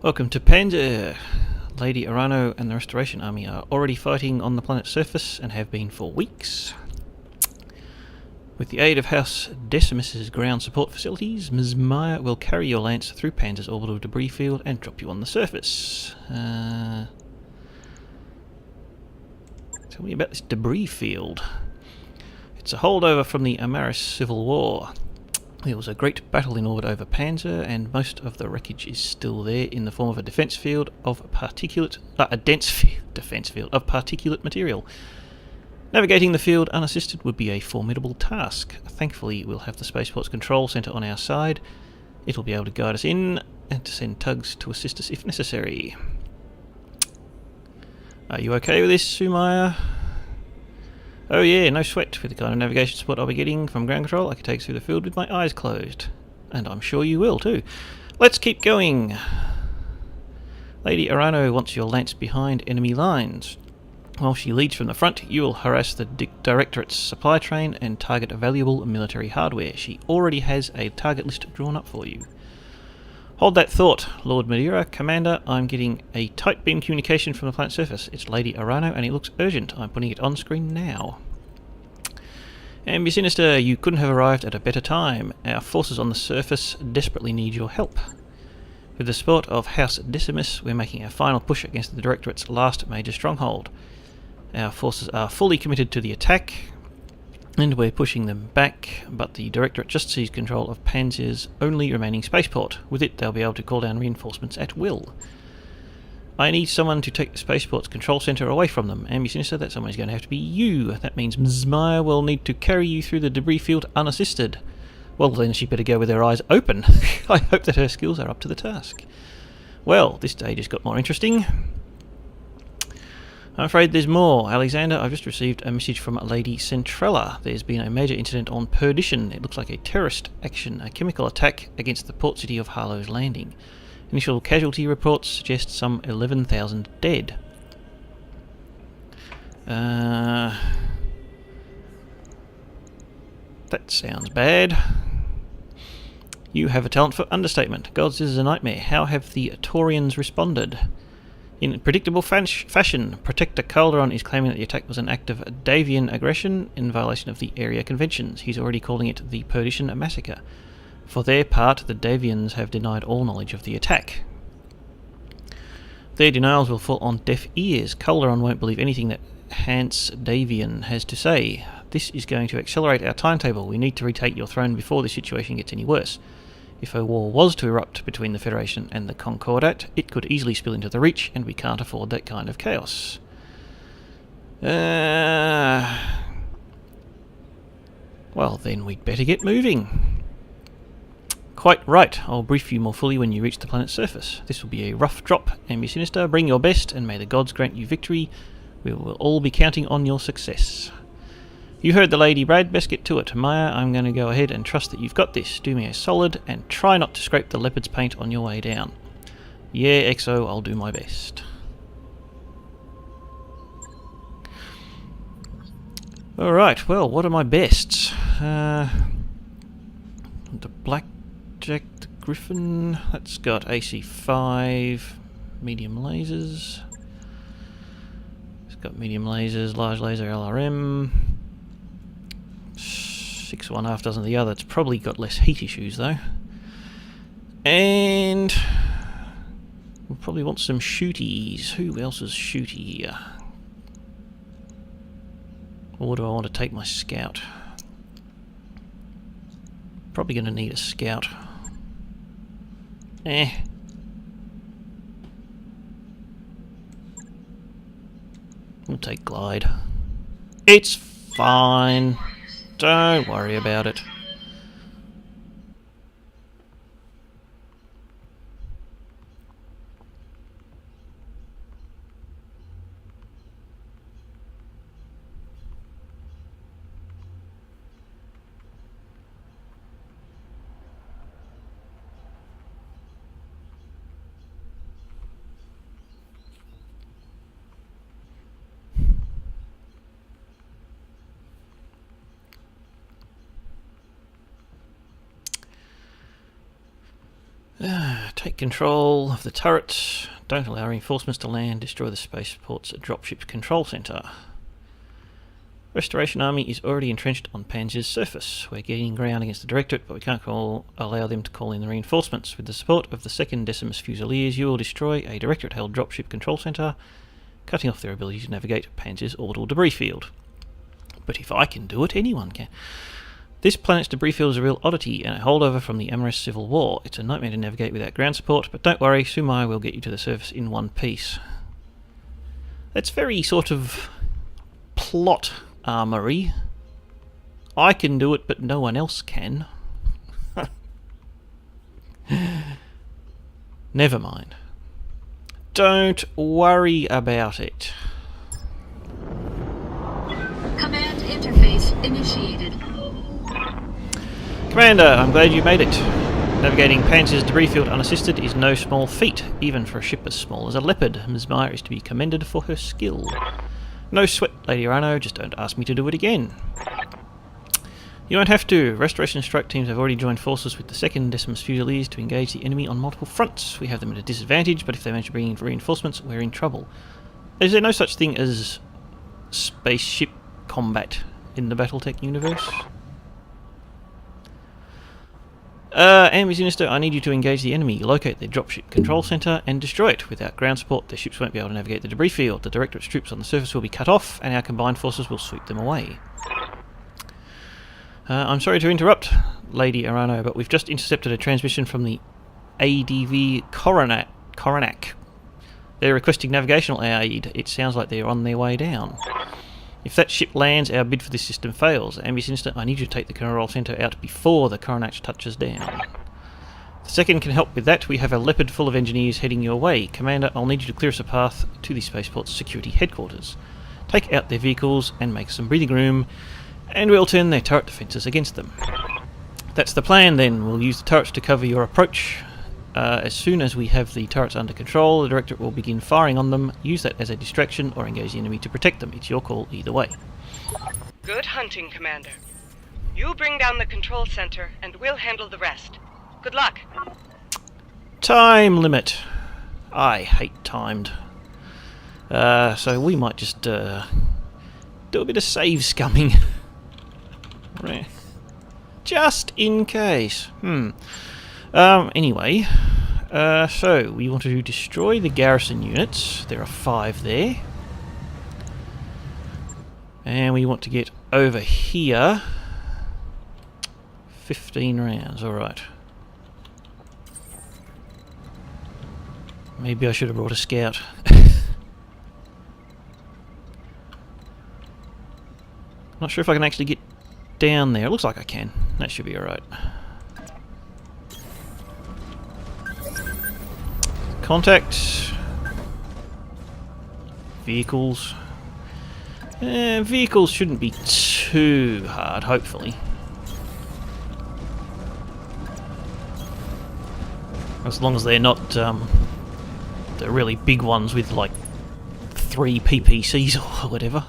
Welcome to Panzyr. Lady Arano and the Restoration Army are already fighting on the planet's surface and have been for weeks. With the aid of House Decimus's ground support facilities, Ms. Meyer will carry your lance through Panzyr's orbital debris field and drop you on the surface. Tell me about this debris field. It's a holdover from the Amaris Civil War. There was a great battle in orbit over Panzyr, and most of the wreckage is still there in the form of a defense field of a dense defense field of particulate material. Navigating the field unassisted would be a formidable task. Thankfully, we'll have the Spaceport's control center on our side. It'll be able to guide us in and to send tugs to assist us if necessary. Are you okay with this, Sumaya? Oh yeah, no sweat. With the kind of navigation support I'll be getting from ground control, I can take us through the field with my eyes closed. And I'm sure you will too. Let's keep going. Lady Arano wants your lance behind enemy lines. While she leads from the front, you will harass the Directorate's supply train and target valuable military hardware. She already has a target list drawn up for you. Hold that thought, Lord Madeira. Commander, I'm getting a tight beam communication from the planet's surface. It's Lady Arano and it looks urgent. I'm putting it on screen now. And be sinister, you couldn't have arrived at a better time. Our forces on the surface desperately need your help. With the support of House Decimus, we're making our final push against the Directorate's last major stronghold. Our forces are fully committed to the attack, and we're pushing them back, but the Directorate just seized control of Panzyr's only remaining spaceport. With it, they'll be able to call down reinforcements at will. I need someone to take the spaceport's control center away from them, and be sinister, that someone is going to have to be you. That means Ms. Meyer will need to carry you through the debris field unassisted. Well, then she better go with her eyes open. I hope that her skills are up to the task. Well, this day just got more interesting. I'm afraid there's more. Alexander, I've just received a message from Lady Centrella. There's been a major incident on Perdition. It looks like a terrorist action, a chemical attack against the port city of Harlow's Landing. Initial casualty reports suggest some 11,000 dead. That sounds bad. You have a talent for understatement. Gods, this is a nightmare. How have the Taurians responded? In predictable fashion, Protector Calderon is claiming that the attack was an act of Davian aggression in violation of the area conventions. He's already calling it the Perdition Massacre. For their part, the Davians have denied all knowledge of the attack. Their denials will fall on deaf ears. Calderon won't believe anything that Hans Davian has to say. This is going to accelerate our timetable. We need to retake your throne before the situation gets any worse. If a war was to erupt between the Federation and the Concordat, it could easily spill into the Reach, and we can't afford that kind of chaos. Well, then we'd better get moving. Quite right. I'll brief you more fully when you reach the planet's surface. This will be a rough drop, and be sinister. Bring your best, and may the gods grant you victory. We will all be counting on your success. You heard the lady, Brad. Best get to it. Maya, I'm going to go ahead and trust that you've got this. Do me a solid and try not to scrape the leopard's paint on your way down. Yeah, XO, I'll do my best. Alright, well, what are my bests? The Blackjack, the Griffin, that's got AC5, medium lasers. It's got medium lasers, large laser LRM. 6 one, half dozen of the other. It's probably got less heat issues though. And we'll probably want some shooties. Who else is shooty here? Or do I want to take my scout? Probably going to need a scout. We'll take glide. It's fine. Don't worry about it. Take control of the turrets. Don't allow reinforcements to land. Destroy the spaceport's dropship control center. Restoration Army is already entrenched on Panzyr's surface. We're gaining ground against the Directorate, but we can't allow them to call in the reinforcements. With the support of the 2nd Decimus Fusiliers, you will destroy a Directorate-held dropship control center, cutting off their ability to navigate Panzyr's orbital debris field. But if I can do it, anyone can. This planet's debris field is a real oddity and a holdover from the Amorous Civil War. It's a nightmare to navigate without ground support, but don't worry, Sumaya will get you to the surface in one piece. That's very sort of plot armory. I can do it, but no one else can. Never mind. Don't worry about it. Command interface initiated. Commander, I'm glad you made it. Navigating Panzyr's debris field unassisted is no small feat, even for a ship as small as a Leopard. Ms. Meyer is to be commended for her skill. No sweat, Lady Arano, just don't ask me to do it again. You won't have to. Restoration strike teams have already joined forces with the 2nd Decimus Fusiliers to engage the enemy on multiple fronts. We have them at a disadvantage, but if they manage to bring in reinforcements, we're in trouble. Is there no such thing as spaceship combat in the Battletech universe? Enemy Sinister, I need you to engage the enemy, locate their dropship control center, and destroy it. Without ground support, their ships won't be able to navigate the debris field. The Directorate's troops on the surface will be cut off, and our combined forces will sweep them away. I'm sorry to interrupt, Lady Arano, but we've just intercepted a transmission from the ADV Coronac. They're requesting navigational aid. It sounds like they're on their way down. If that ship lands, our bid for this system fails. Ambi Sinister, I need you to take the control center out before the Coronac touches down. The 2nd can help with that. We have a Leopard full of engineers heading your way. Commander, I'll need you to clear us a path to the spaceport's security headquarters. Take out their vehicles and make some breathing room, and we'll turn their turret defences against them. That's the plan then. We'll use the turrets to cover your approach. As soon as we have the turrets under control, the Directorate will begin firing on them. Use that as a distraction or engage the enemy to protect them. It's your call either way. Good hunting, Commander. You bring down the control center and we'll handle the rest. Good luck. Time limit. I hate timed. So we might just do a bit of save scumming. Right. Just in case. Anyway, so we want to destroy the garrison units. There are 5 there. And we want to get over here. 15 rounds, alright. Maybe I should have brought a scout. Not sure if I can actually get down there. It looks like I can. That should be alright. Contact. Vehicles. Vehicles shouldn't be too hard, hopefully. As long as they're not the really big ones with like 3 PPCs or whatever.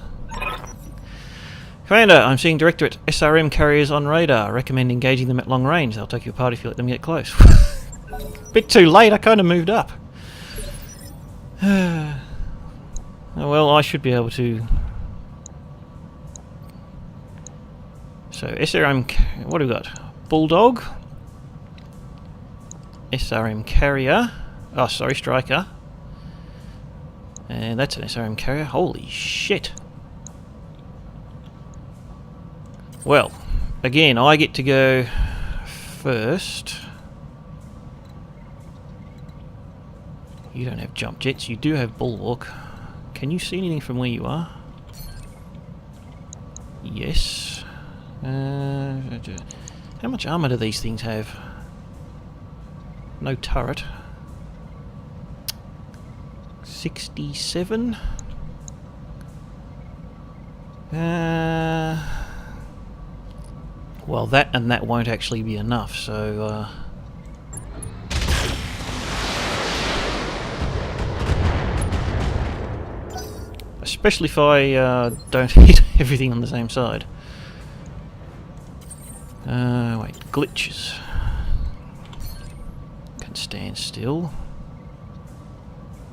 Commander, I'm seeing Directorate SRM carriers on radar. Recommend engaging them at long range. They'll take you apart if you let them get close. Bit too late, I kind of moved up. Well, I should be able to... So, SRM... What do we got? Bulldog. SRM carrier. Oh, sorry, Striker. And that's an SRM carrier. Holy shit. Well, again, I get to go first. You don't have jump jets, you do have bulwark. Can you see anything from where you are? Yes. How much armour do these things have? No turret. 67? Well, that and that won't actually be enough, so... Especially if I don't hit everything on the same side. Wait, glitches. stand still.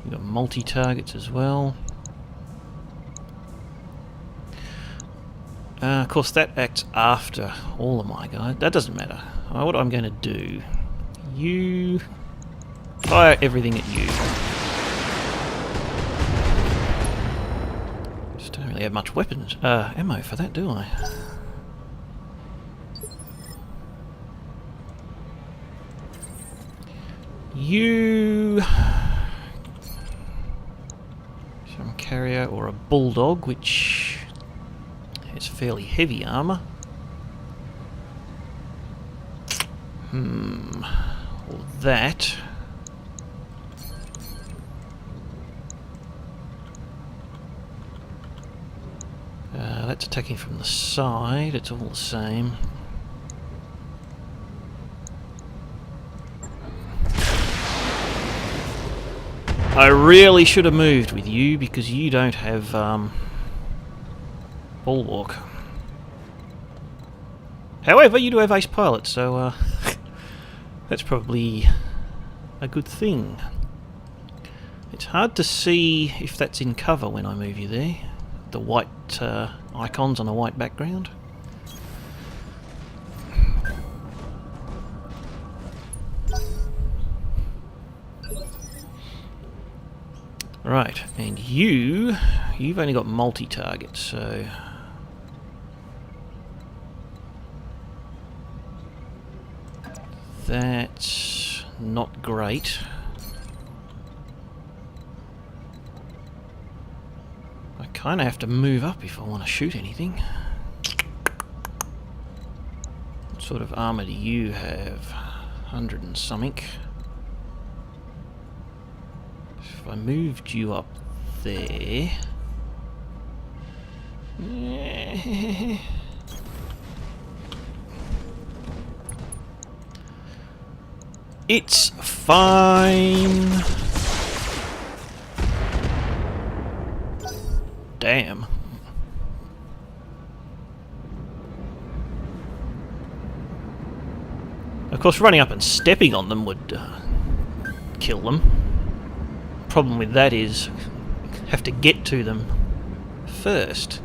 We've got multi-targets as well. Of course, that acts after all of my guys. That doesn't matter. What I'm going to do... You... Fire everything at you. Just don't really have much weapons... ammo for that, do I? You... Some carrier or a bulldog, which... It's fairly heavy armour. Or that. That's attacking from the side, it's all the same. I really should have moved with you because you don't have bulwark. However, you do have ace pilot, so that's probably a good thing. It's hard to see if that's in cover when I move you there. The white icons on a white background. Right, and you've only got multi-targets, so... That's not great. I kind of have to move up if I want to shoot anything. What sort of armour do you have? 100 and something. If I moved you up there... It's fine. Damn. Of course, running up and stepping on them would kill them. Problem with that is, have to get to them first.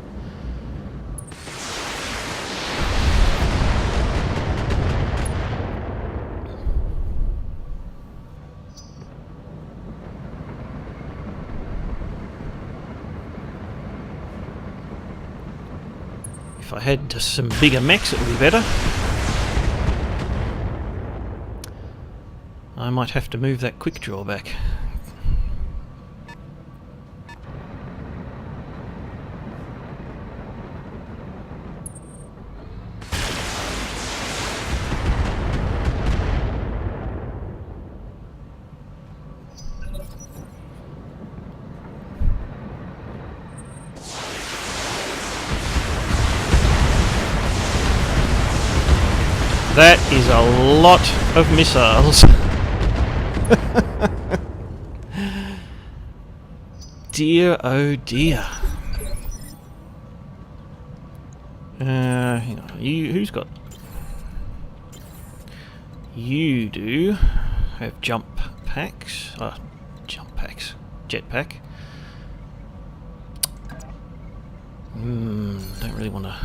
If I had some bigger mechs, it would be better. I might have to move that quick draw back. That is a lot of missiles. Dear, oh dear. Who's got... You do have jump packs. Jump packs. Jetpack. Don't really want to...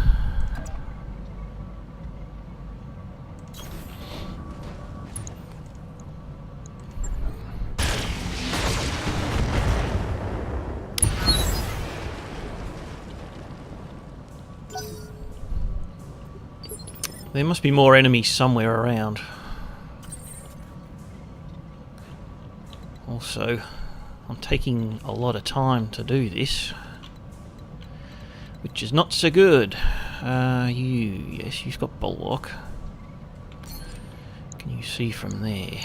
There must be more enemies somewhere around. Also, I'm taking a lot of time to do this, which is not so good. Yes, you've got bulwark. Can you see from there?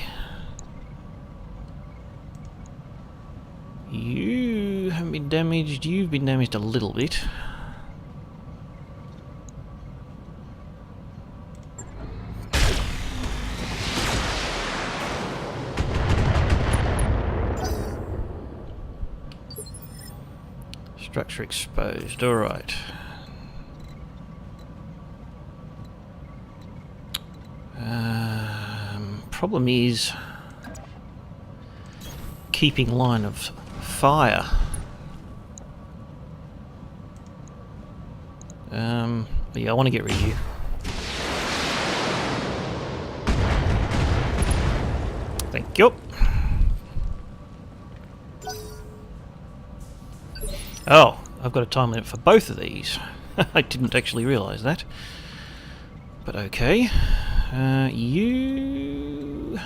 You haven't been damaged. You've been damaged a little bit. Structure exposed, alright. Problem is, keeping line of fire. But yeah, I want to get rid of you. Thank you. Oh, I've got a time limit for both of these. I didn't actually realise that. But okay. You...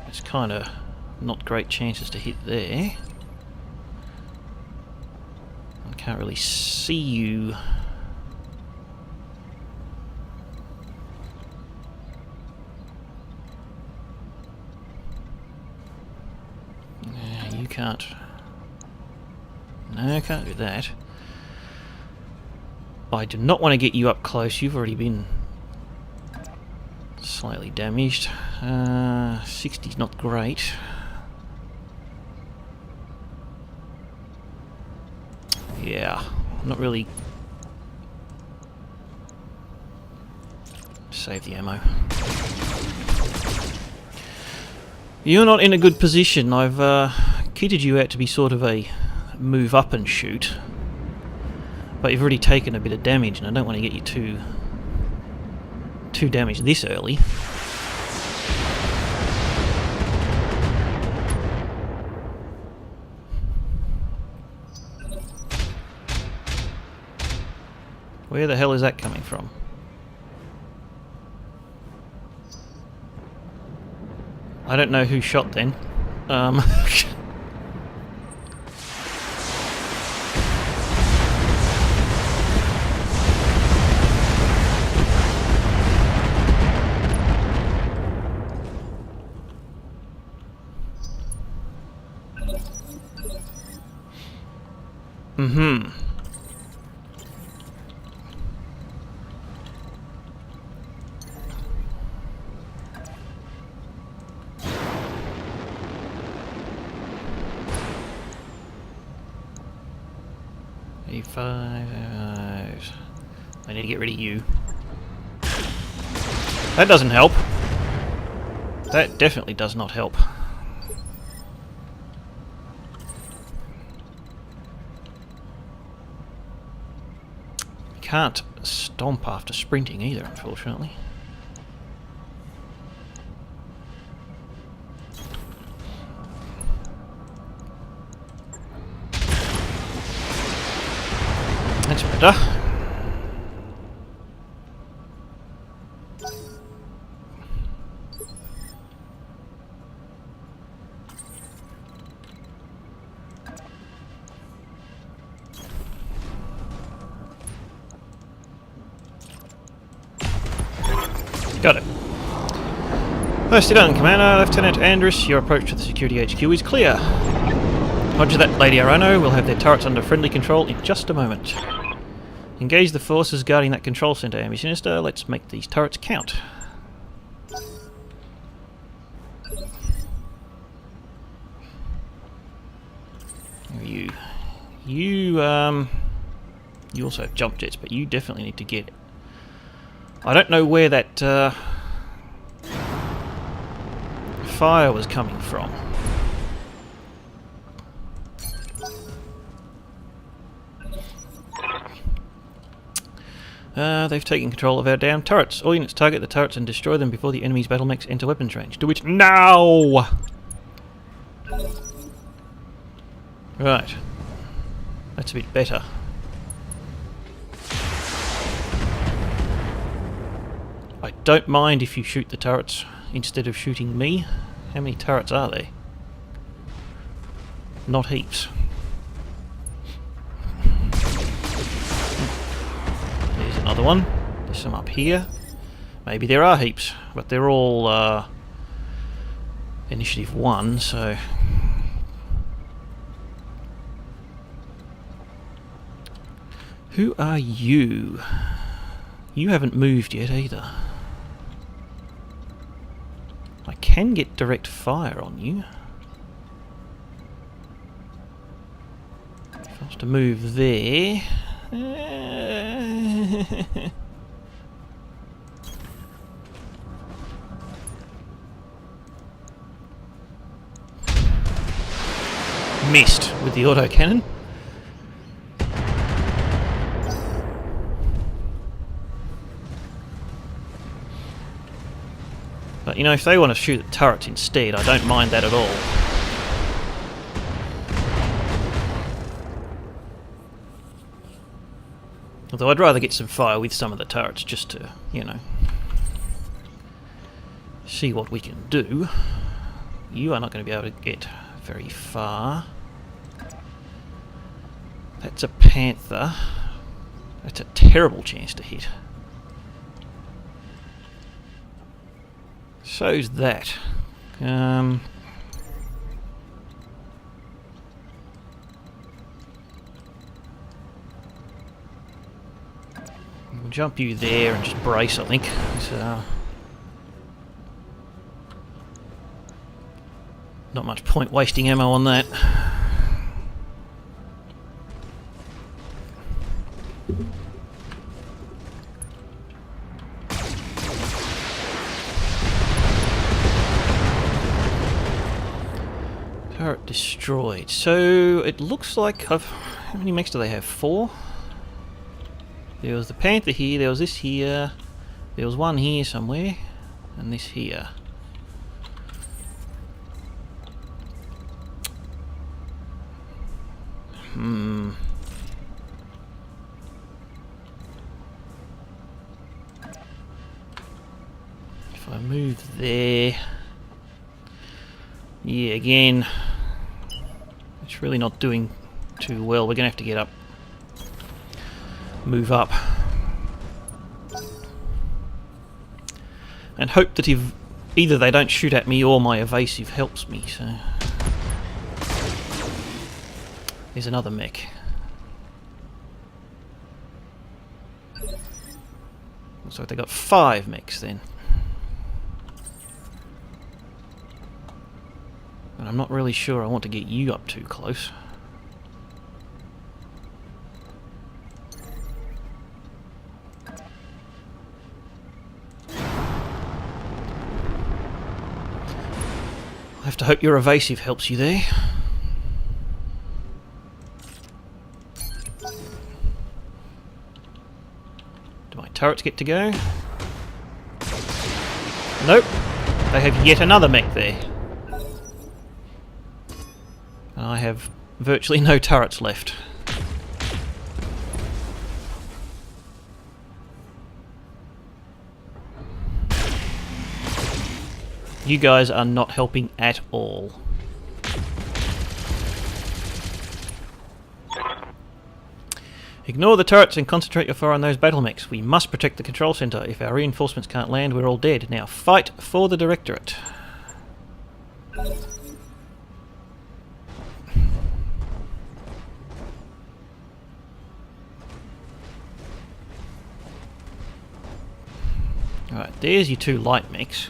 It's kind of not great chances to hit there. I can't really see you. You can't. No, I can't do that. I do not want to get you up close. You've already been slightly damaged. 60's not great. Yeah, not really. Save the ammo. You're not in a good position. I've kitted you out to be sort of a move up and shoot, but you've already taken a bit of damage, and I don't want to get you too damaged this early. Where the hell is that coming from? I don't know who shot then. Mm-hmm. I need to get rid of you. That doesn't help. That definitely does not help. Can't stomp after sprinting either, unfortunately. That's better. Got it. Nicely done, Commander. Lieutenant Andrus, your approach to the security HQ is clear. Roger that, Lady Arano. We'll have their turrets under friendly control in just a moment. Engage the forces guarding that control center, Amy Sinister. Let's make these turrets count. You also have jump jets, but you definitely need to get... I don't know where that fire was coming from. They've taken control of our damn turrets. All units target the turrets and destroy them before the enemy's battle mechs enter weapons range. Do it now! Right. That's a bit better. I don't mind if you shoot the turrets instead of shooting me. How many turrets are there? Not heaps. There's another one. There's some up here. Maybe there are heaps, but they're all initiative 1, so... Who are you? You haven't moved yet either. I can get direct fire on you. If I was to move there... missed with the autocannon. But, you know, if they want to shoot at turrets instead, I don't mind that at all. Although I'd rather get some fire with some of the turrets just to, you know, see what we can do. You are not going to be able to get very far. That's a Panther. That's a terrible chance to hit. So's that. We'll jump you there and just brace, I think. So, not much point wasting ammo on that. Turret destroyed. So it looks like how many mechs do they have? 4? There was the Panther here, there was this here, there was one here somewhere, and this here. If I move there... Yeah, again, it's really not doing too well. We're going to have to get up. Move up. And hope that if either they don't shoot at me or my evasive helps me, so... There's another mech. Looks like they got 5 mechs then. But I'm not really sure I want to get you up too close. I'll have to hope your evasive helps you there. Do my turrets get to go? Nope. They have yet another mech there. And I have virtually no turrets left. You guys are not helping at all. Ignore the turrets and concentrate your fire on those battle mechs. We must protect the control center. If our reinforcements can't land, we're all dead. Now fight for the Directorate. Alright, there's your 2 light mechs.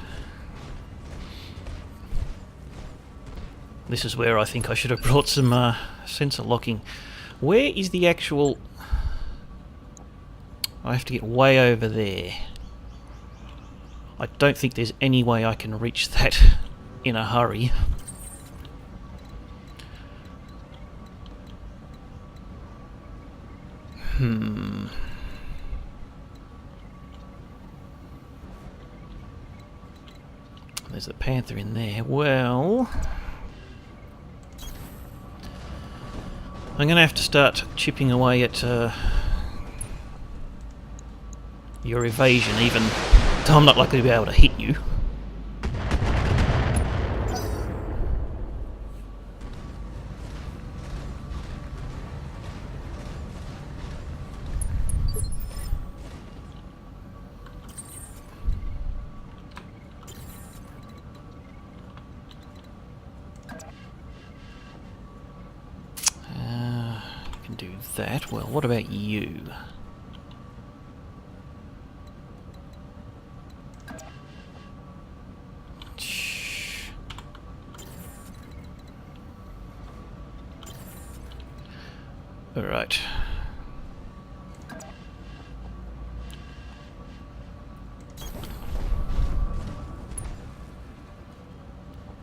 This is where I think I should have brought some sensor locking. Where is the actual... I have to get way over there. I don't think there's any way I can reach that in a hurry. There's a Panther in there. Well... I'm going to have to start chipping away at your evasion, even though I'm not likely to be able to hit you. Do that. Well, what about you? All right.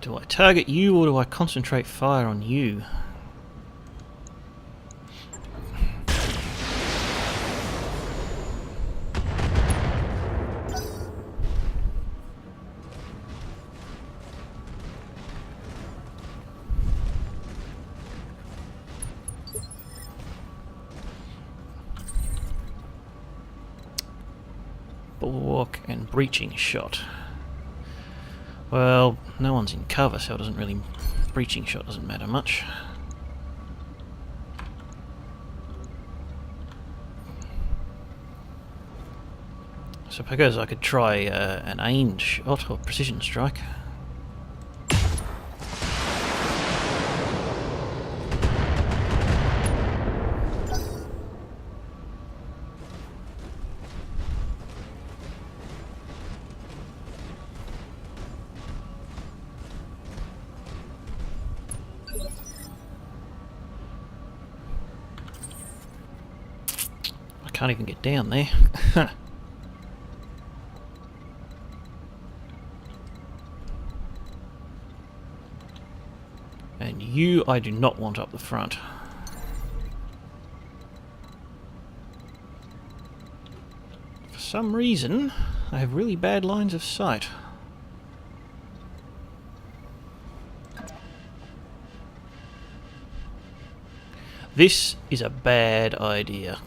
Do I target you or do I concentrate fire on you? And breaching shot. Well, no one's in cover, so it doesn't really... breaching shot doesn't matter much. I suppose I could try an aimed shot or precision strike. I can't even get down there. And you, I do not want up the front. For some reason, I have really bad lines of sight. This is a bad idea.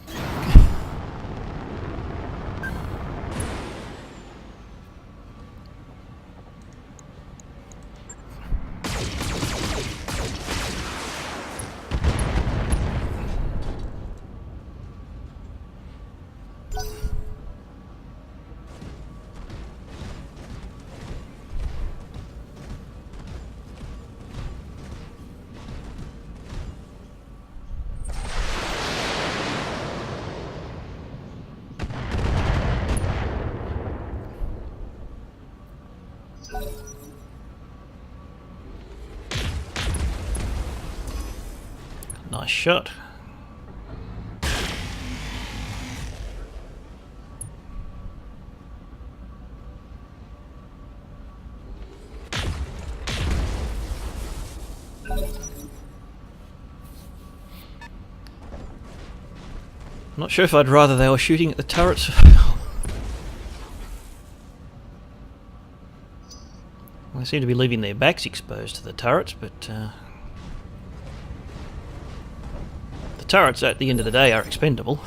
Nice shot. Not sure if I'd rather they were shooting at the turrets. They seem to be leaving their backs exposed to the turrets, but the turrets at the end of the day are expendable.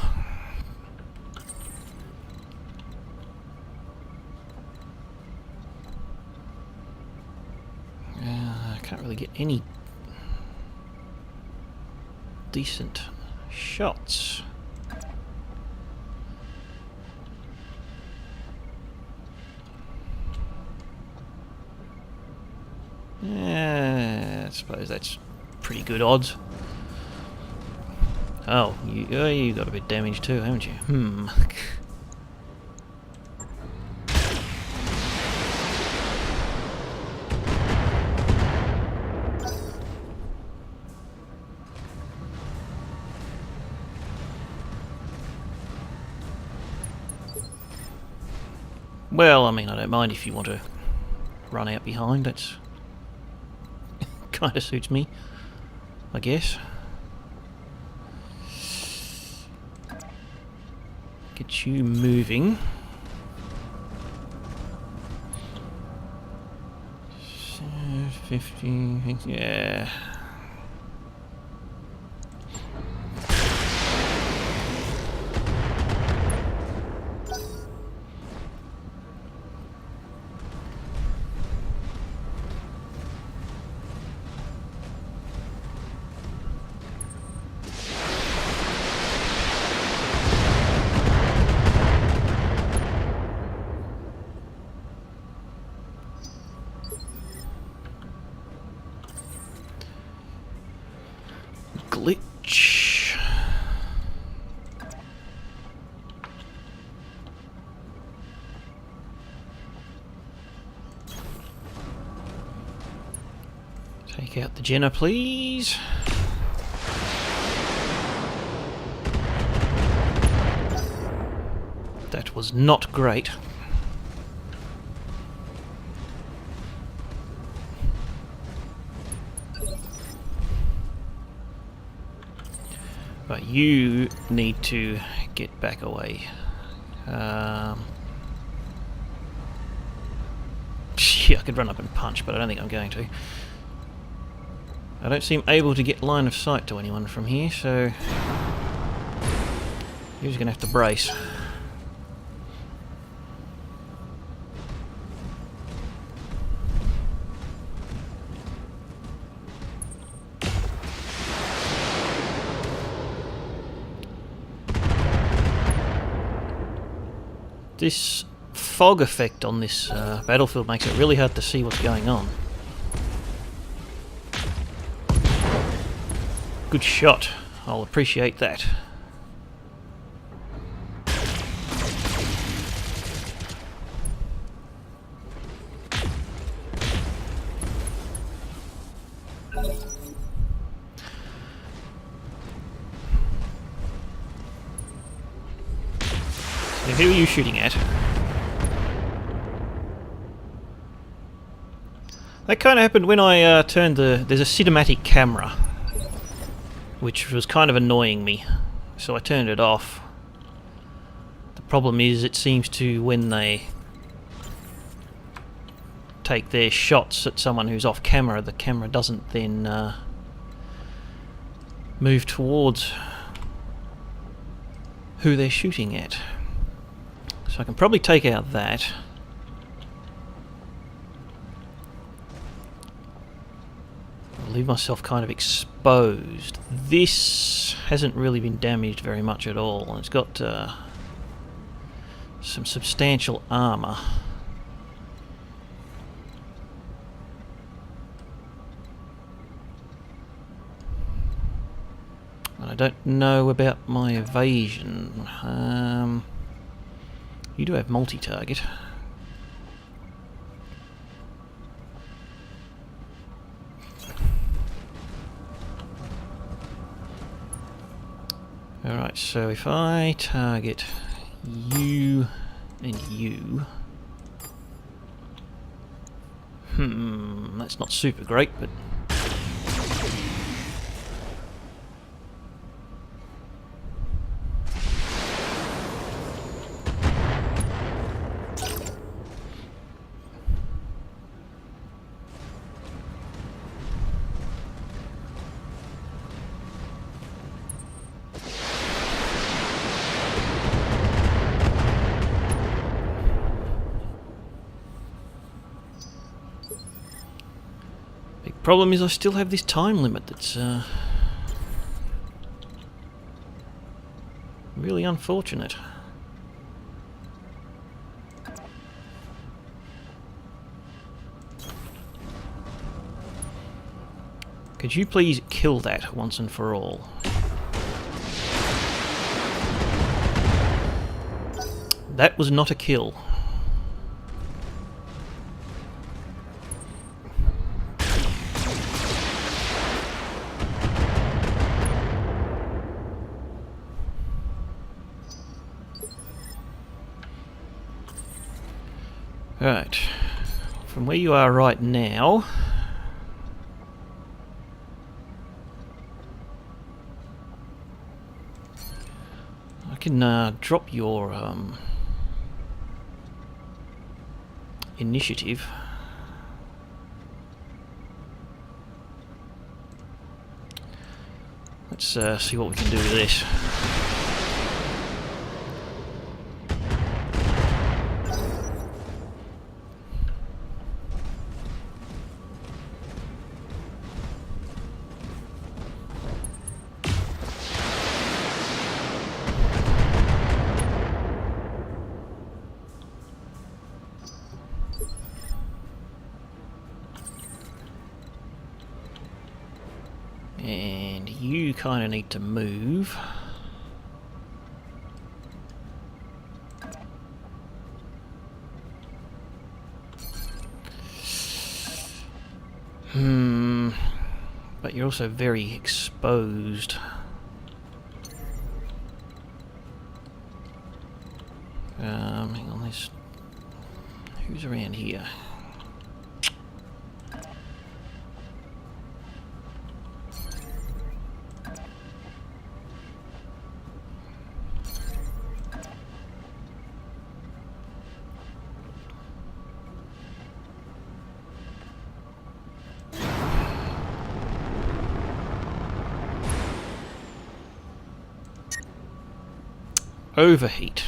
I can't really get any decent shots. Yeah, I suppose that's pretty good odds. Oh, you got a bit damaged too, haven't you? Well, I mean, I don't mind if you want to run out behind. That's kind of suits me, I guess. Get you moving. 50, yeah. Glitch. Take out the Jenner, please. That was not great. But you need to get back away. Yeah, I could run up and punch, but I don't think I'm going to. I don't seem able to get line of sight to anyone from here, so you're just going to have to brace. This fog effect on this battlefield makes it really hard to see what's going on. Good shot. I'll appreciate that. So who are you shooting at? That kind of happened when I turned the... There's a cinematic camera, which was kind of annoying me, so I turned it off. The problem is it seems to, when they take their shots at someone who's off camera, the camera doesn't then move towards who they're shooting at. So I can probably take out that. I'll leave myself kind of exposed. This hasn't really been damaged very much at all. It's got some substantial armour. I don't know about my evasion. You do have multi-target. Alright, so if I target you and you... that's not super great, but... Problem is I still have this time limit that's really unfortunate. Could you please kill that once and for all? That was not a kill. Right, from where you are right now, I can drop your initiative. Let's see what we can do with this. And you kind of need to move. But you're also very exposed. Hang on, there's... Who's around here? Overheat.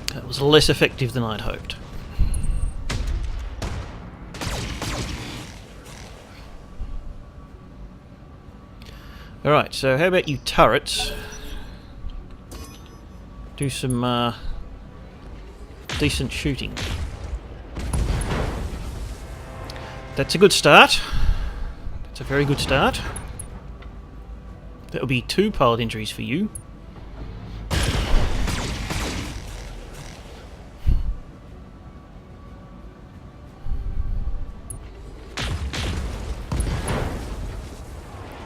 That was less effective than I'd hoped. Alright, so how about you turrets? Do some decent shooting. That's a good start. That's a very good start. That'll be 2 pilot injuries for you.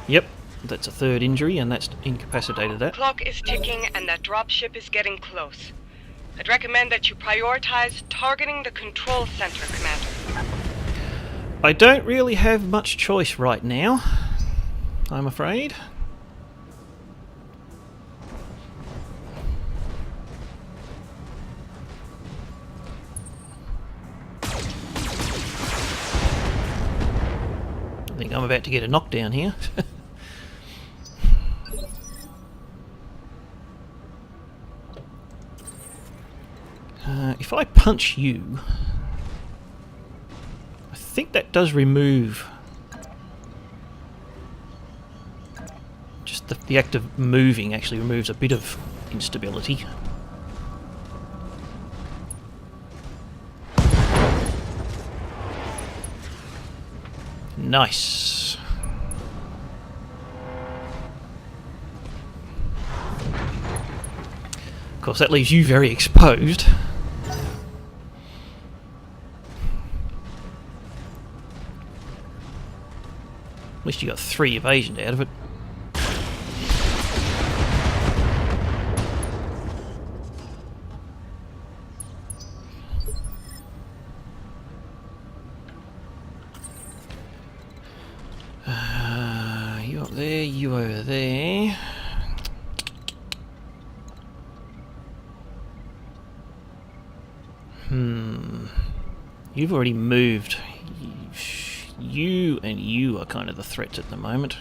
Yep, that's a 3rd injury, and that's incapacitated that. Clock is ticking and that dropship is getting close. I'd recommend that you prioritize targeting the control center, Commander. I don't really have much choice right now, I'm afraid. I think I'm about to get a knockdown here. If I punch you, I think that does remove just the act of moving actually removes a bit of instability. Nice. Of course, that leaves you very exposed. At least you got 3 evasions out of it. You up there, you over there. You've already moved. You and you are kind of the threats at the moment.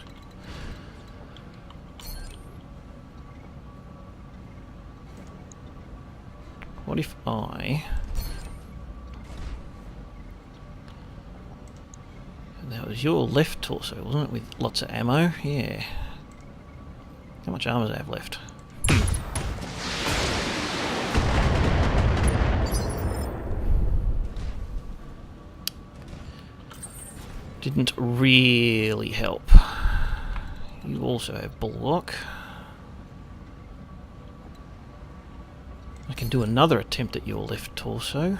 What if I... That was your left torso, wasn't it? With lots of ammo? Yeah. How much armor does it have left? Didn't really help. You also have bulwark. I can do another attempt at your left torso.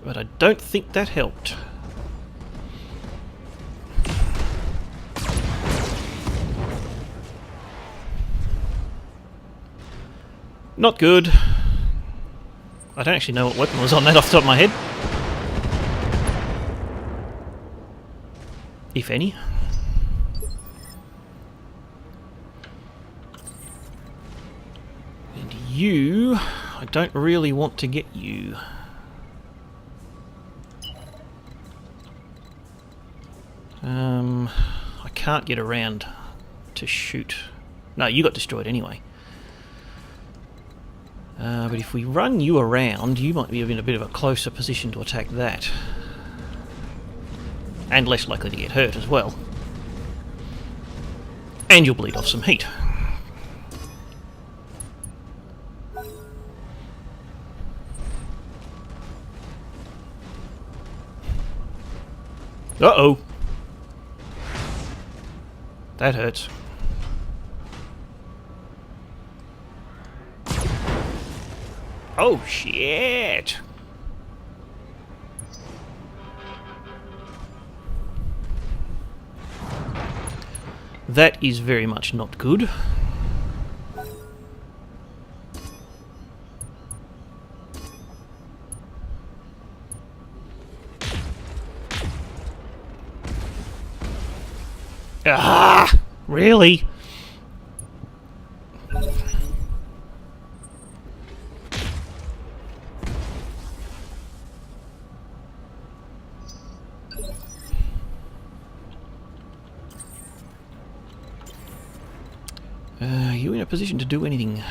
But I don't think that helped. Not good. I don't actually know what weapon was on that off the top of my head. If any. And you... I don't really want to get you. I can't get around to shoot. No, you got destroyed anyway. But if we run you around, you might be in a bit of a closer position to attack that. And less likely to get hurt as well. And you'll bleed off some heat. Uh-oh. That hurts. Oh, shit! That is very much not good. Ah! Really? Are you in a position to do anything?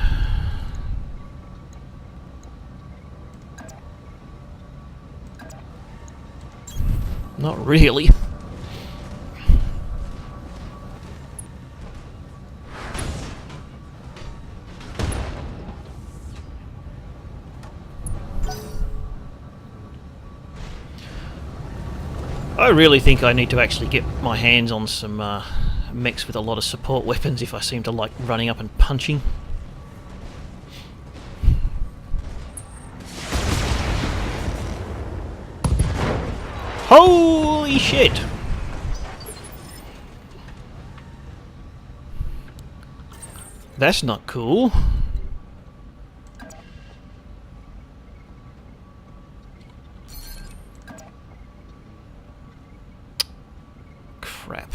Not really. I really think I need to actually get my hands on some mechs with a lot of support weapons if I seem to like running up and punching. Holy shit! That's not cool. Crap.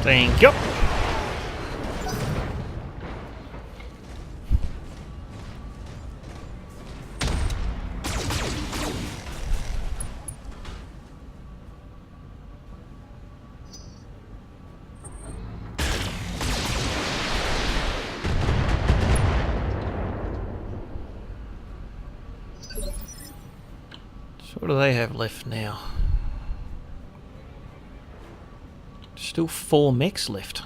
Thank you. So what do they have left now? Still 4 mechs left.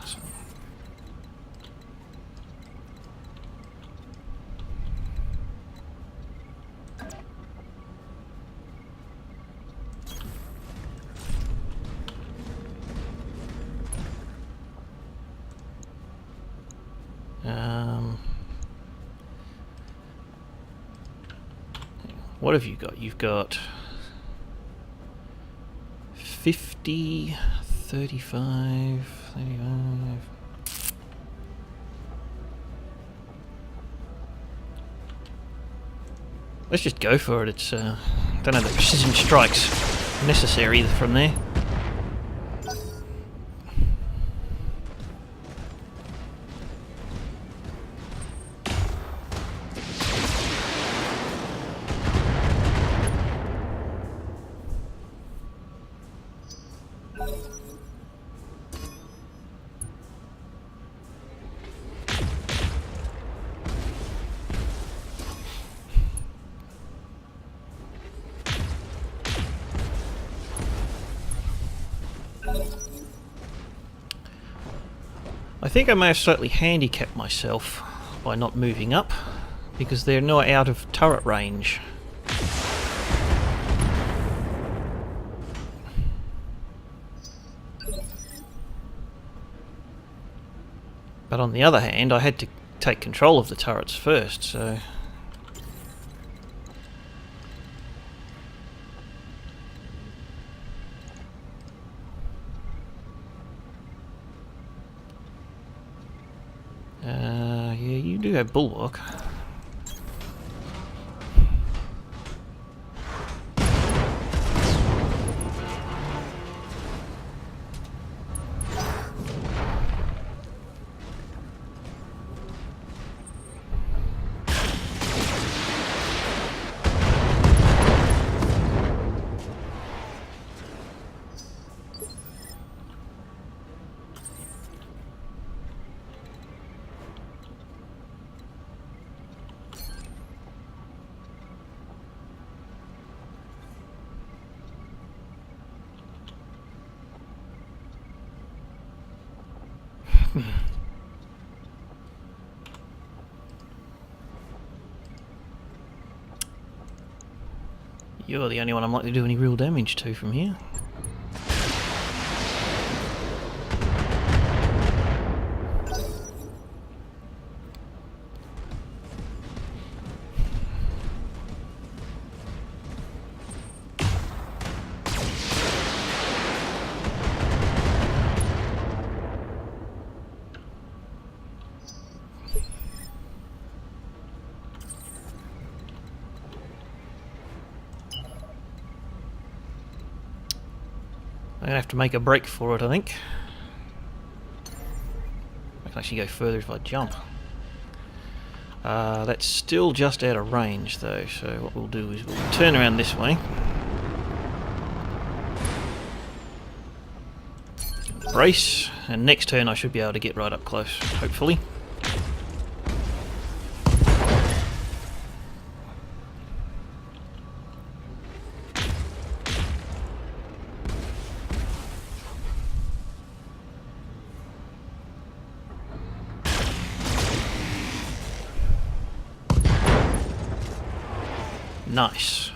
What have you got? You've got 50, 35, 35. Let's just go for it. It's don't have the precision strikes necessary from there. I think I may have slightly handicapped myself by not moving up, because they're not out of turret range. But on the other hand, I had to take control of the turrets first, so... yeah, you do have bulwark. You're the only one I'm likely to do any real damage to from here. I'm going to have to make a break for it, I think. I can actually go further if I jump. That's still just out of range though, so what we'll do is we'll turn around this way. Brace. And next turn I should be able to get right up close, hopefully. Nice.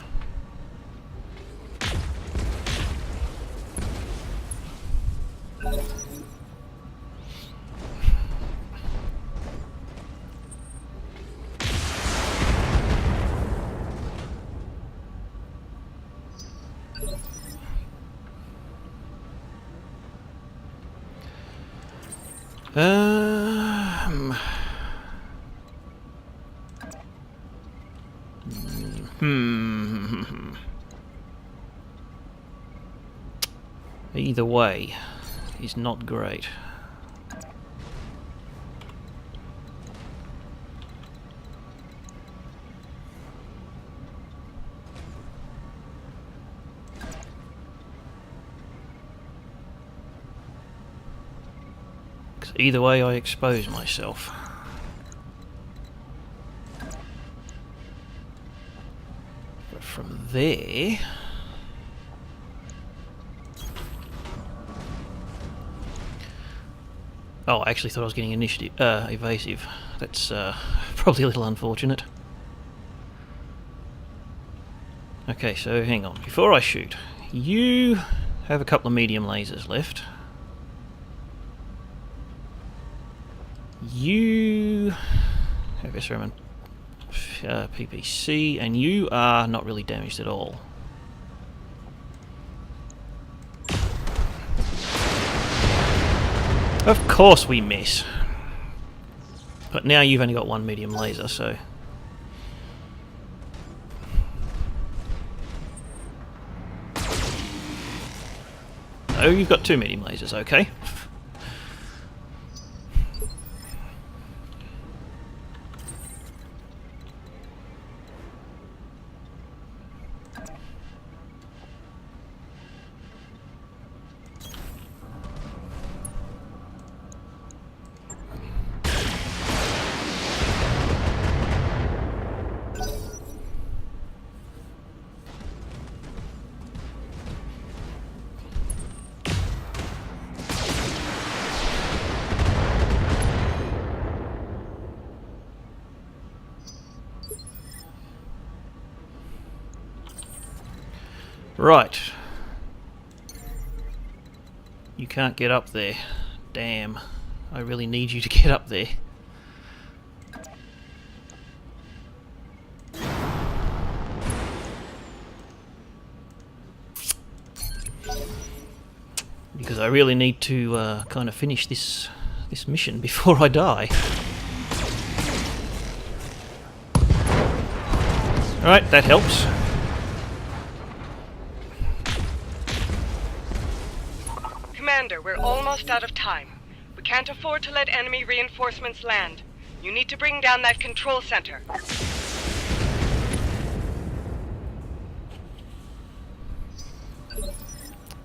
Either way is not great. Either way, I expose myself. But from there... Oh, I actually thought I was getting initiative, evasive. That's probably a little unfortunate. Okay, so hang on. Before I shoot, you have a couple of medium lasers left. You have SRM and PPC, and you are not really damaged at all. Of course we miss. But now you've only got one medium laser, so... Oh, you've got two medium lasers, okay. Right. You can't get up there. Damn. I really need you to get up there. Because I really need to kind of finish this mission before I die. Alright, that helps. Commander, we're almost out of time. We can't afford to let enemy reinforcements land. You need to bring down that control center.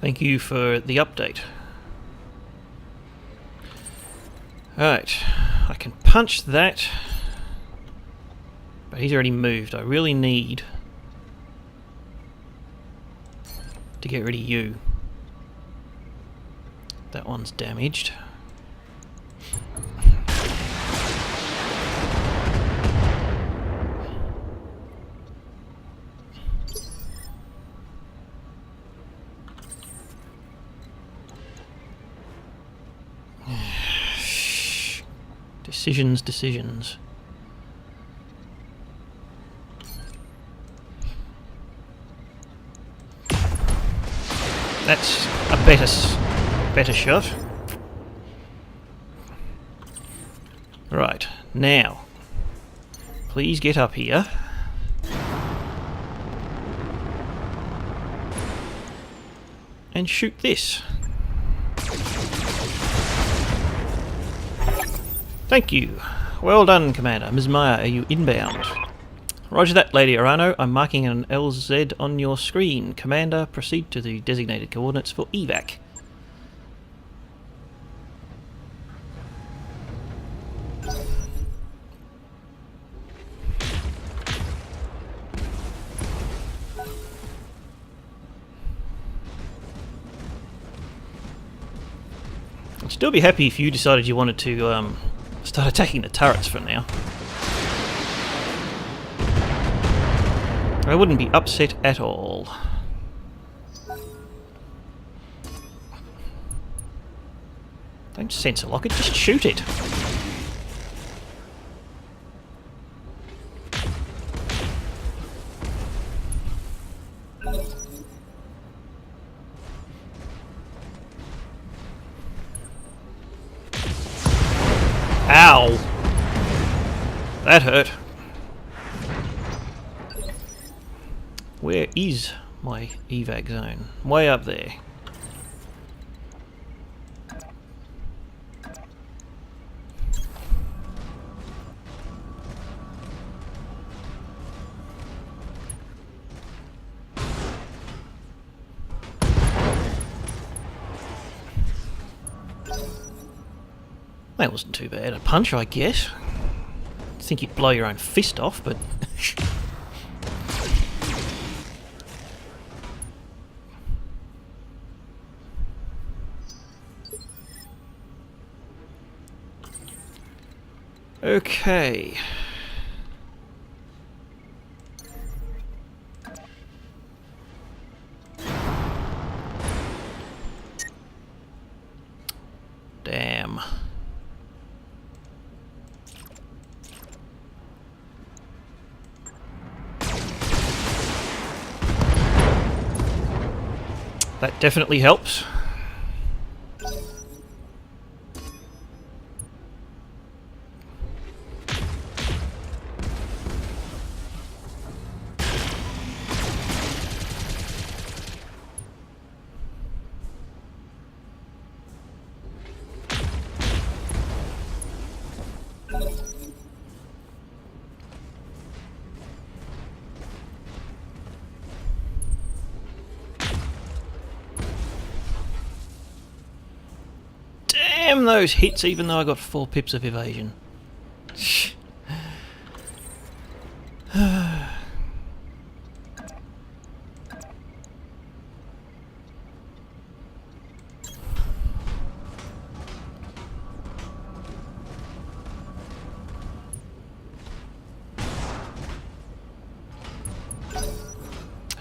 Thank you for the update. Alright, I can punch that, but he's already moved. I really need to get rid of you. That one's damaged. Decisions. That's a better shot. Right, now, please get up here. And shoot this. Thank you. Well done, Commander. Ms. Meyer, are you inbound? Roger that, Lady Arano. I'm marking an LZ on your screen. Commander, proceed to the designated coordinates for evac. still be happy if you decided you wanted to start attacking the turrets for now. I wouldn't be upset at all. Don't sensor lock it, just shoot it. Ow! That hurt. Where is my evac zone? Way up there. That wasn't too bad. A punch, I guess. I think you'd blow your own fist off, but... Okay. Damn. That definitely helps. Damn those hits, even though I got 4 pips of evasion.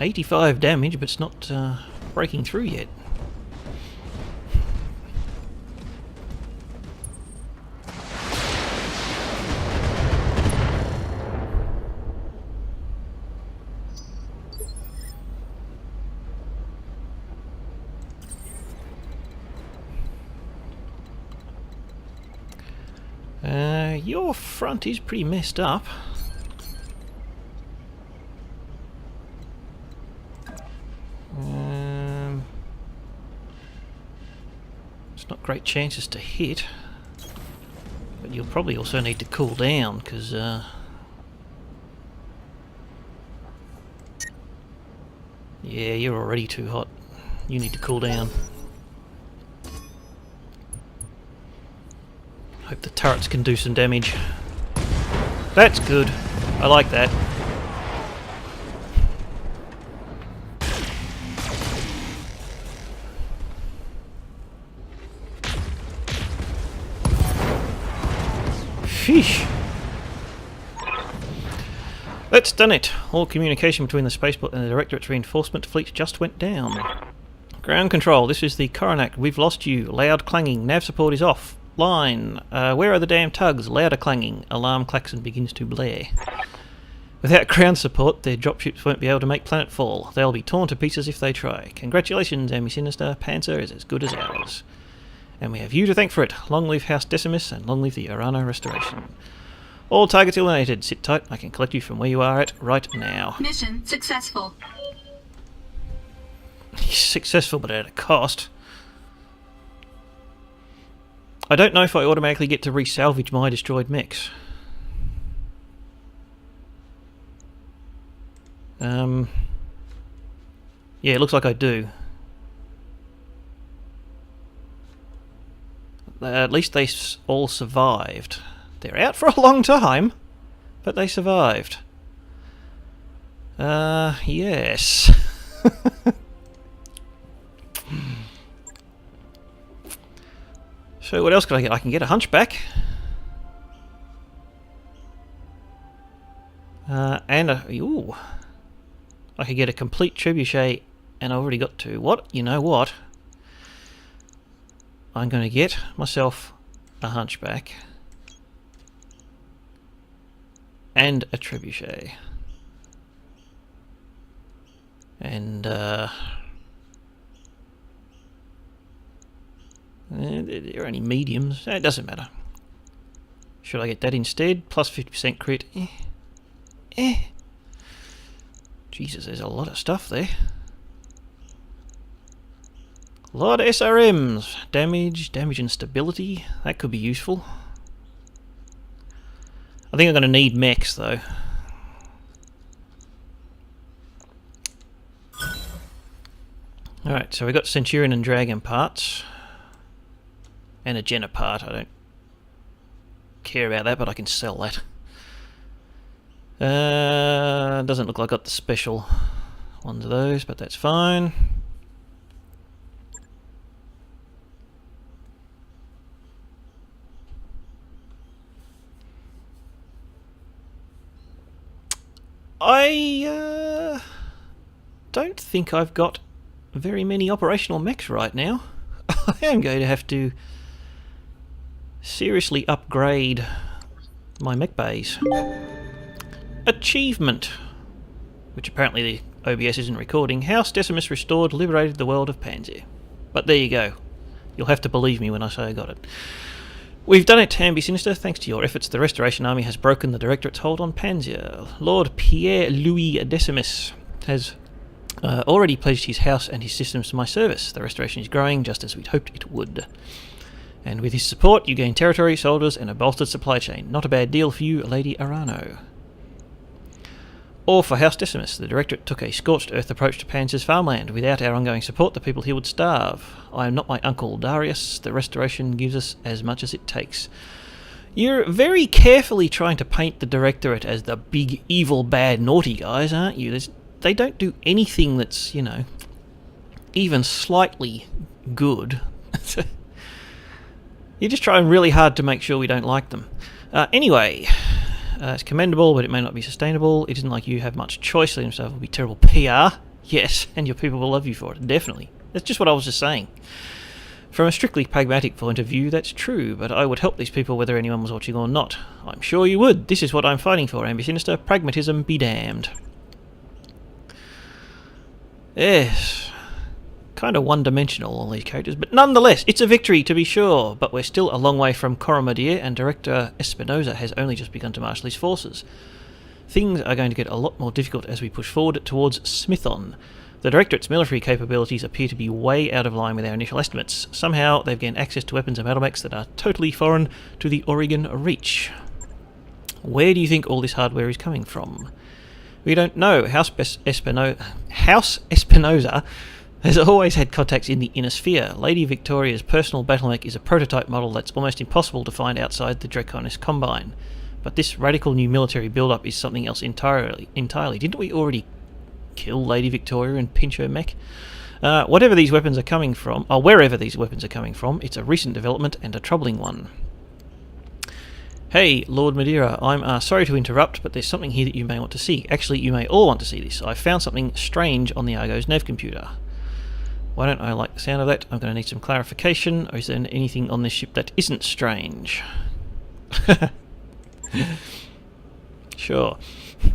85 damage, but it's not breaking through yet. Your front is pretty messed up. It's not great chances to hit, but you'll probably also need to cool down, because yeah, you're already too hot. You need to cool down. Hope the turrets can do some damage. That's good. I like that. Sheesh. That's done it. All communication between the spaceport and the Directorate's reinforcement fleet just went down. Ground control, this is the Coronac. We've lost you. Loud clanging. Nav support is off. Line. Where are the damn tugs? Louder clanging. Alarm klaxon begins to blare. Without ground support, their dropships won't be able to make planetfall. They'll be torn to pieces if they try. Congratulations, Enemy Sinister. Panzer is as good as ours. And we have you to thank for it. Long live House Decimus, and long live the Urana Restoration. All targets eliminated. Sit tight. I can collect you from where you are at right now. Mission successful. Successful, but at a cost. I don't know if I automatically get to resalvage my destroyed mechs. Yeah, it looks like I do. At least they all survived. They're out for a long time, but they survived. Yes. So what else can I get? I can get a hunchback. And ooh, I could get a complete trebuchet, and I've already got two. What? You know what? I'm going to get myself a hunchback and a trebuchet. And they're only mediums. It doesn't matter. Should I get that instead? Plus 50% crit. Jesus, there's a lot of stuff there. A lot of SRMs. Damage and stability. That could be useful. I think I'm going to need mechs though. Alright, so we've got Centurion and Dragon parts. And a Jenna part. I don't care about that, but I can sell that. Doesn't look like I got the special ones of those, but that's fine. I don't think I've got very many operational mechs right now. I am going to have to seriously upgrade my mech bays. Achievement, which apparently the OBS isn't recording. House Decimus restored, liberated the world of Panzyr. But there you go. You'll have to believe me when I say I got it. We've done it, Ambi Sinister. Thanks to your efforts, the Restoration Army has broken the Directorate's hold on Panzyr. Lord Pierre-Louis Decimus has already pledged his house and his systems to my service. The Restoration is growing, just as we'd hoped it would. And with his support, you gain territory, soldiers, and a bolstered supply chain. Not a bad deal for you, Lady Arano. Or for House Decimus, the Directorate took a scorched earth approach to Panzyr's farmland. Without our ongoing support, the people here would starve. I am not my uncle Darius. The Restoration gives us as much as it takes. You're very carefully trying to paint the Directorate as the big, evil, bad, naughty guys, aren't you? They don't do anything that's, you know, even slightly good. You're just trying really hard to make sure we don't like them. Anyway... it's commendable, but it may not be sustainable. It isn't like you have much choice. Letting yourself will be terrible PR. Yes, and your people will love you for it. Definitely. That's just what I was just saying. From a strictly pragmatic point of view, that's true, but I would help these people whether anyone was watching or not. I'm sure you would. This is what I'm fighting for, Ambi Sinister. Pragmatism be damned. Yes. Kind of one-dimensional, all these characters, but nonetheless, it's a victory to be sure. But we're still a long way from Coromadir, and Director Espinosa has only just begun to marshal his forces. Things are going to get a lot more difficult as we push forward towards Smithon. The Directorate's military capabilities appear to be way out of line with our initial estimates. Somehow, they've gained access to weapons and battle mechs that are totally foreign to the Oregon Reach. Where do you think all this hardware is coming from? We don't know. House Espinosa has always had contacts in the inner sphere. Lady Victoria's personal battlemech is a prototype model that's almost impossible to find outside the Draconis Combine. But this radical new military build-up is something else entirely. Didn't we already kill Lady Victoria and pinch her mech? Whatever these weapons are coming from, or wherever these weapons are coming from, it's a recent development and a troubling one. Hey, Lord Madeira, I'm sorry to interrupt, but there's something here that you may want to see. Actually, you may all want to see this. I found something strange on the Argo's nav computer. Why don't I like the sound of that? I'm going to need some clarification. Or is there anything on this ship that isn't strange? Sure.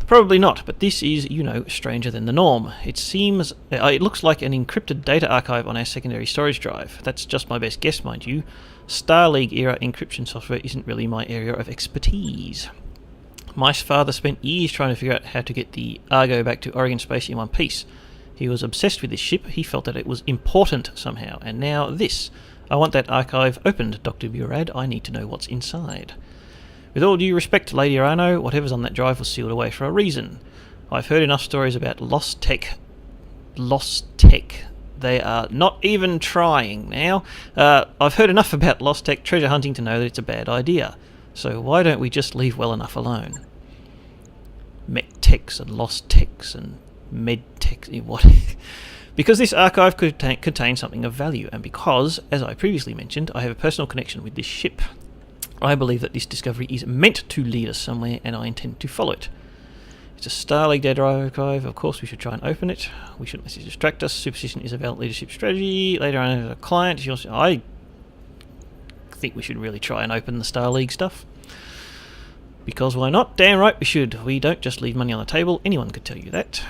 Probably not, but this is, you know, stranger than the norm. It looks like an encrypted data archive on our secondary storage drive. That's just my best guess, mind you. Star League era encryption software isn't really my area of expertise. My father spent years trying to figure out how to get the Argo back to Oregon space in one piece. He was obsessed with this ship. He felt that it was important somehow. And now this. I want that archive opened, Dr. Murad. I need to know what's inside. With all due respect to Lady Arano, whatever's on that drive was sealed away for a reason. I've heard enough stories about lost tech. They are not even trying now. I've heard enough about lost tech treasure hunting to know that it's a bad idea. So why don't we just leave well enough alone? Mech techs and lost techs and Medtech... what? Because this archive could contain something of value, and because, as I previously mentioned, I have a personal connection with this ship, I believe that this discovery is meant to lead us somewhere, and I intend to follow it. It's a Starleague data archive. Of course, we should try and open it. We shouldn't let this distract us. Superstition is a valid leadership strategy. Later on, as a client, I think we should really try and open the Starleague stuff. Because why not? Damn right we should. We don't just leave money on the table. Anyone could tell you that.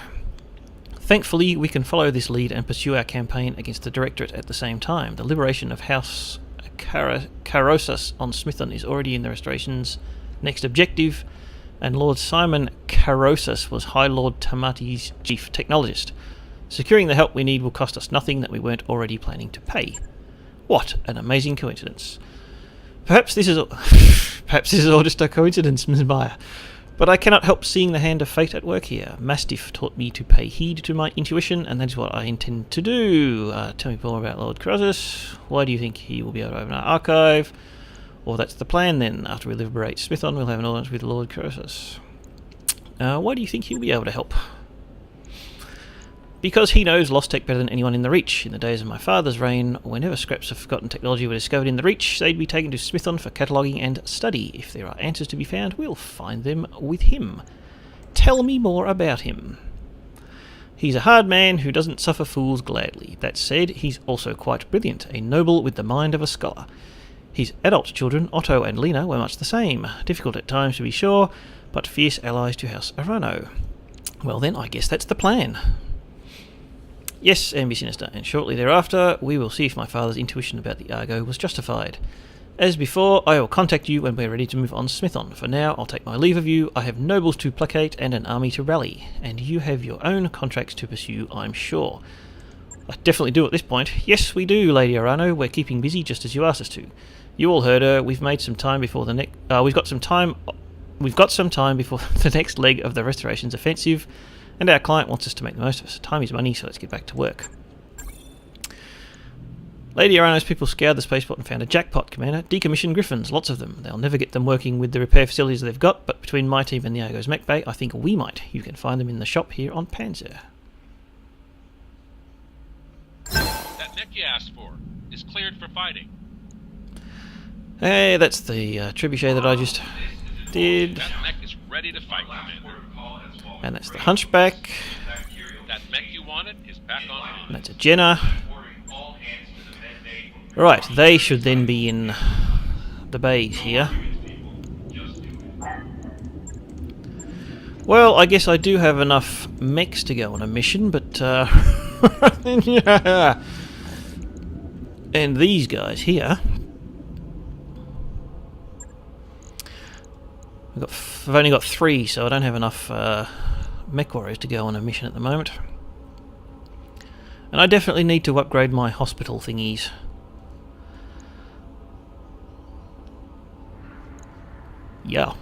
Thankfully, we can follow this lead and pursue our campaign against the Directorate at the same time. The liberation of House Carossus on Smithon is already in the Restoration's next objective, and Lord Simon Carossus was High Lord Tamati's chief technologist. Securing the help we need will cost us nothing that we weren't already planning to pay. What an amazing coincidence. Perhaps this is all just a coincidence, Ms. Meyer. But I cannot help seeing the hand of fate at work here. Mastiff taught me to pay heed to my intuition, and that is what I intend to do. Tell me more about Lord Carossus. Why do you think he will be able to open our archive? Or that's the plan then. After we liberate Smithon, we'll have an audience with Lord Carossus. Why do you think he'll be able to help? Because he knows Lost Tech better than anyone in the Reach. In the days of my father's reign, whenever scraps of forgotten technology were discovered in the Reach, they'd be taken to Smithon for cataloguing and study. If there are answers to be found, we'll find them with him. Tell me more about him. He's a hard man who doesn't suffer fools gladly. That said, he's also quite brilliant, a noble with the mind of a scholar. His adult children, Otto and Lena, were much the same. Difficult at times to be sure, but fierce allies to House Arano. Well then, I guess that's the plan. Yes, and be sinister, and shortly thereafter we will see if my father's intuition about the Argo was justified. As before, I will contact you when we're ready to move on Smithon. For now, I'll take my leave of you. I have nobles to placate and an army to rally, and you have your own contracts to pursue, I'm sure. I definitely do at this point. Yes, we do, Lady Arano. We're keeping busy just as you asked us to. You all heard her. We've made some time before the next. We've got some time before the next leg of the Restoration's offensive. And our client wants us to make the most of us. Time is money, so let's get back to work. Lady Arano's people scoured the spaceport and found a jackpot, Commander. Decommissioned Griffins, lots of them. They'll never get them working with the repair facilities they've got, but between my team and the Argo's mech bay, I think we might. You can find them in the shop here on Panzyr. That mech you asked for is cleared for fighting. Hey, that's the trebuchet that I just did. That mech is ready to fight, Commander. And that's the Hunchback. That mech you wanted is back on. And that's a Jenna. Right, they should then be in the bays here. Well, I guess I do have enough mechs to go on a mission, but yeah. And these guys here. I've only got 3, so I don't have enough mech warriors to go on a mission at the moment. And I definitely need to upgrade my hospital thingies. Yeah.